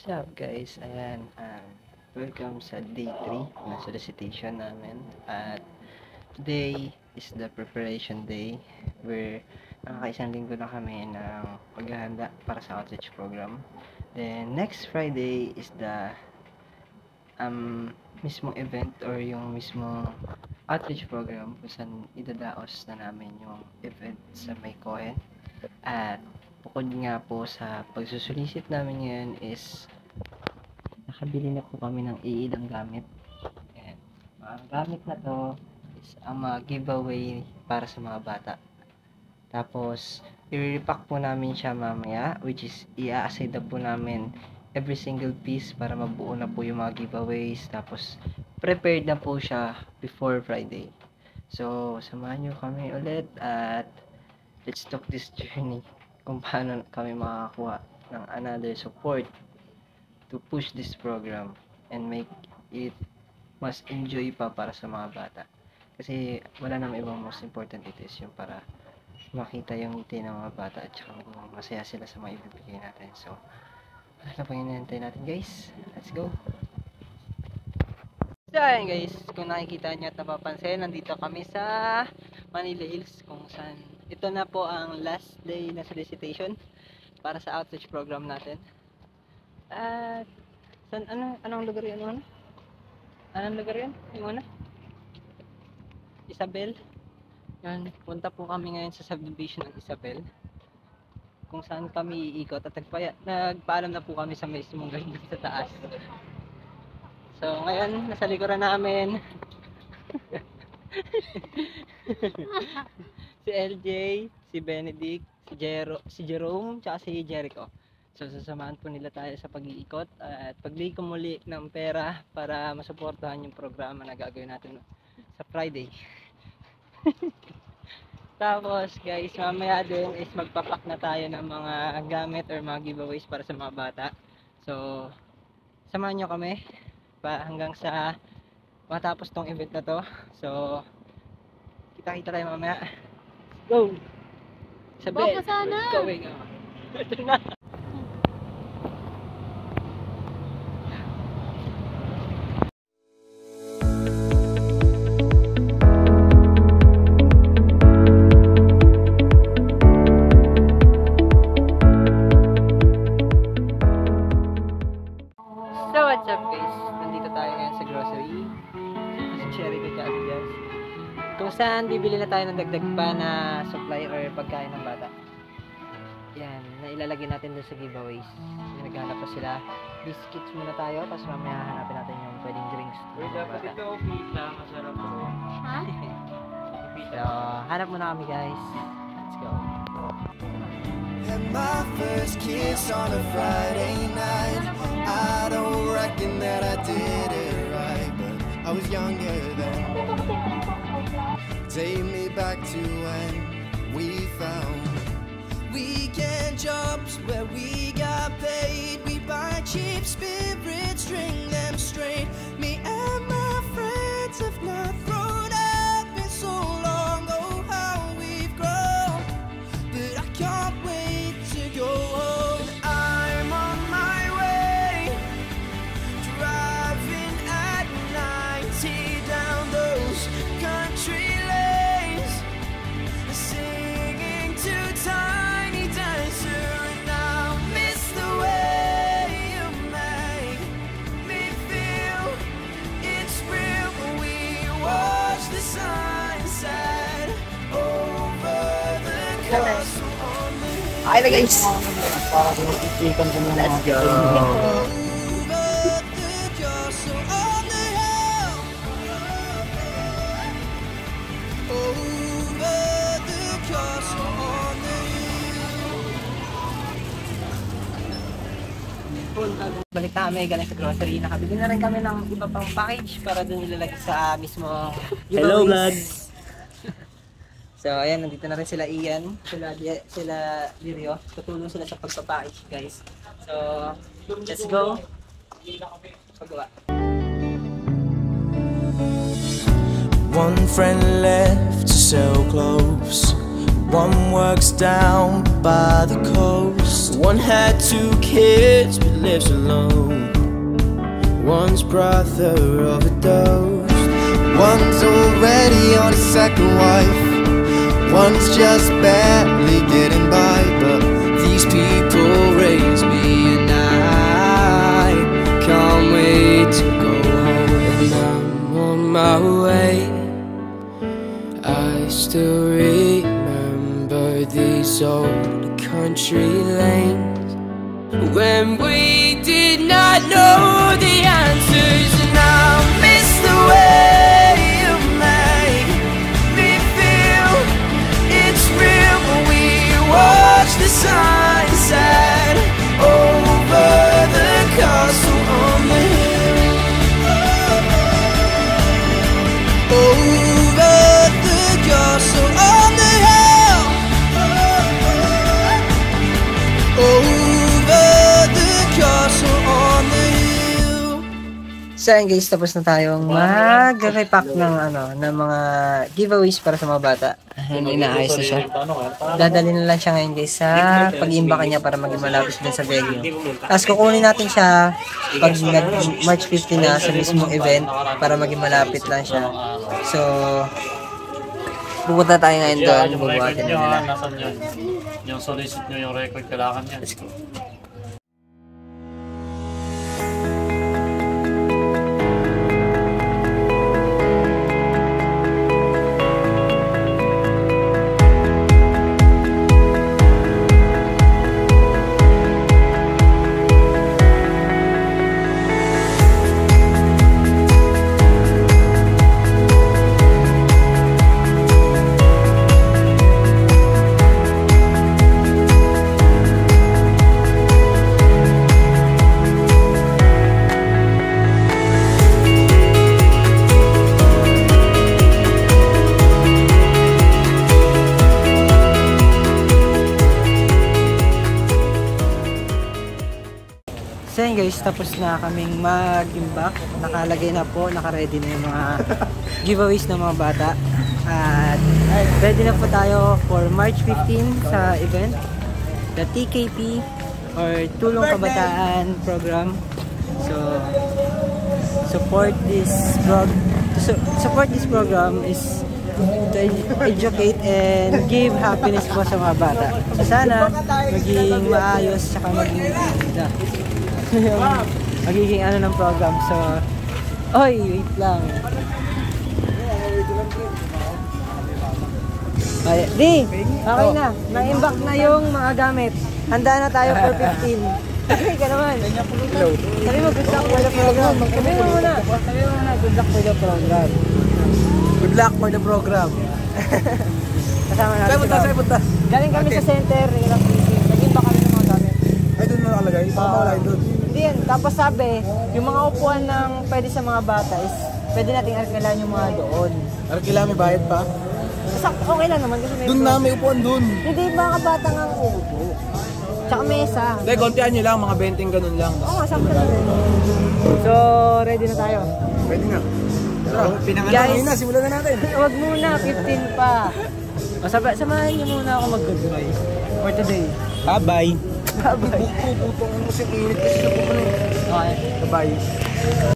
What's up guys? Ayan, welcome sa day 3 na solicitation namin. At today is the preparation day where nakakaisang linggo na kami ng paghahanda para sa outreach program. Then next Friday is the mismong event or yung mismong outreach program kung saan idadaos na namin yung event sa May Cohen. At bukod nga po sa pagsusulisit namin ngayon is nakabili na po kami ng iilang gamit. And ang gamit na to is ang mga giveaway para sa mga bata. Tapos i-repack po namin siya mamaya, which is i-a-aside na po namin every single piece para mabuo na po yung mga giveaways. Tapos prepared na po siya before Friday. So samahan nyo kami ulit at let's talk this journey kung paano kami makakakuha ng another support to push this program and make it mas enjoy pa para sa mga bata. Kasi wala namang ibang most important ito is yung para makita yung ngiti ng mga bata at saka maging masaya sila sa mga ibibigay natin. So, ano pa hinahintay natin guys? Let's go! So ayan guys, kung nakikita nyo at napapansin, nandito kami sa Manila Hills kung saan ito na po ang last day na solicitation para sa outreach program natin. At saan, anong lugar yun? Anong lugar yun? Yung una? Isabel. Yan, punta po kami ngayon sa subdivision ng Isabel kung saan kami iikot at nagpaalam na po kami sa mismong guide sa taas. So ngayon, nasa likuran namin si LJ, si Benedict, si Jerome, tsaka si Jericho. So sasamahan po nila tayo sa pag-iikot at paglikom muli ng pera para masuportahan yung programa na gagawin natin sa Friday. Tapos guys, mamaya din is magpapak na tayo ng mga gamit or mga giveaways para sa mga bata. So samahan nyo kami pa hanggang sa matapos tong event na to. So kita-kita tayo mamaya. Go! Sabi, going on. Ito na. So what's up guys? Nandito tayo ngayon sa grocery. Si Cherry ko tsaka si Jazz. Kung saan bibili na tayo ng dagdag pa na supply or pagkain ng bata. Yan, na ilalagay natin doon sa giveaways. Yung naghanap pa sila. Biscuits muna tayo, tapos mamaya hanapin natin yung pwedeng drinks ng mga bata. Ito, pizza, masarap po. Ha? So, hanap muna kami guys. Let's go. Had my first kiss on a Friday night. I don't reckon that I did it right, but I was younger then. Take me back to when we found weekend jobs where we got paid. We buy cheap spirits, drink them straight. Me and my friends have not thrown up in so long. Oh, how we've grown, but I can't wait to go home. I'm on my way, driving at 90 down those country lanes, singing to Tiny Dancer, and I miss the way you make me feel it's real when we watch the sunset over the castle on the hill. Hi guys! Let's go! Over the castle on the hill. Over the castle on the hill. Balik na kami galing sa grocery. Nakabili na rin kami ng iba pang package para dun ilalagay sa mismo Hello, giveaways. So ayan, nandito na rin sila Ian, sila Lirio. Tutulong sila sa pagpapackage guys. So let's go. Pagawa. One friend left to sell clothes. One works down by the coast. One had 2 kids but lives alone. One's brother overdosed. One's already on his 2nd wife. One's just barely getting by. But these people raise me and I can't wait to go home. And I'm on my way. I still remember these old country lanes when we did not know the answers. And I miss the way you make me feel it's real when we watch the sunset over the castle on the hill. Over the castle on the hill. Over the castle on the hill. So ayun guys, tapos na tayong mag-repack ng mga giveaways para sa mga bata. Ayun, inaayos na siya. Dadalhin na lang siya ngayon guys sa pag-imbaka niya para maging malapit din sa venue. Tapos kukunin natin siya pag March 15 na sa mismong event para maging malapit lang siya. So, pupunta tayo ngayon doon, bubuhatin na nila. Nasaan yun? Yung solicit nyo yung record, kailangan yan. Let's go. So yun guys, tapos na kaming mag-imbak. Nakalagay na po, nakaready na yung mga giveaways ng mga bata. At ready na po tayo for March 15 sa event, the TKP or Tulong Kabataan program. So support this program is to educate and give happiness po sa mga bata. So sana maging maayos saka magiging ng program. So oy, wait lang. Ay, di, okay na. Na-imbak na yung mga gamit. Handa na tayo for 15. Okay ka naman. Sabi mo, good luck for the program. Sabi mo muna, good luck for the program. Good luck for the program. Kasama natin si Rob. Galing kami sa center, nag-imbak kami ng mga gamit. Ay, doon na nakalagay? Baka mawala yun doon. Hindi yan. Tapos sabi, yung mga upuan ng pwede sa mga bata is pwede nating arkilan yung mga doon. Arkila, may bayad pa? Okay lang naman kasi may Doon na, may upuan doon. Hindi, mga bata nga ang uupo. Tsaka mesa. Hindi, kontihan nyo lang, mga 20 ganun lang. Oo nga, sakto na rin. So, ready na tayo. Pwede nga. Tara, Guys, na, simulan na natin. Huwag muna, 15 pa. Samahan niyo muna ako mag-goodbye for today. Bye-bye. Bye-bye. Puto ang musik init kasi na po. Okay. Bye-bye.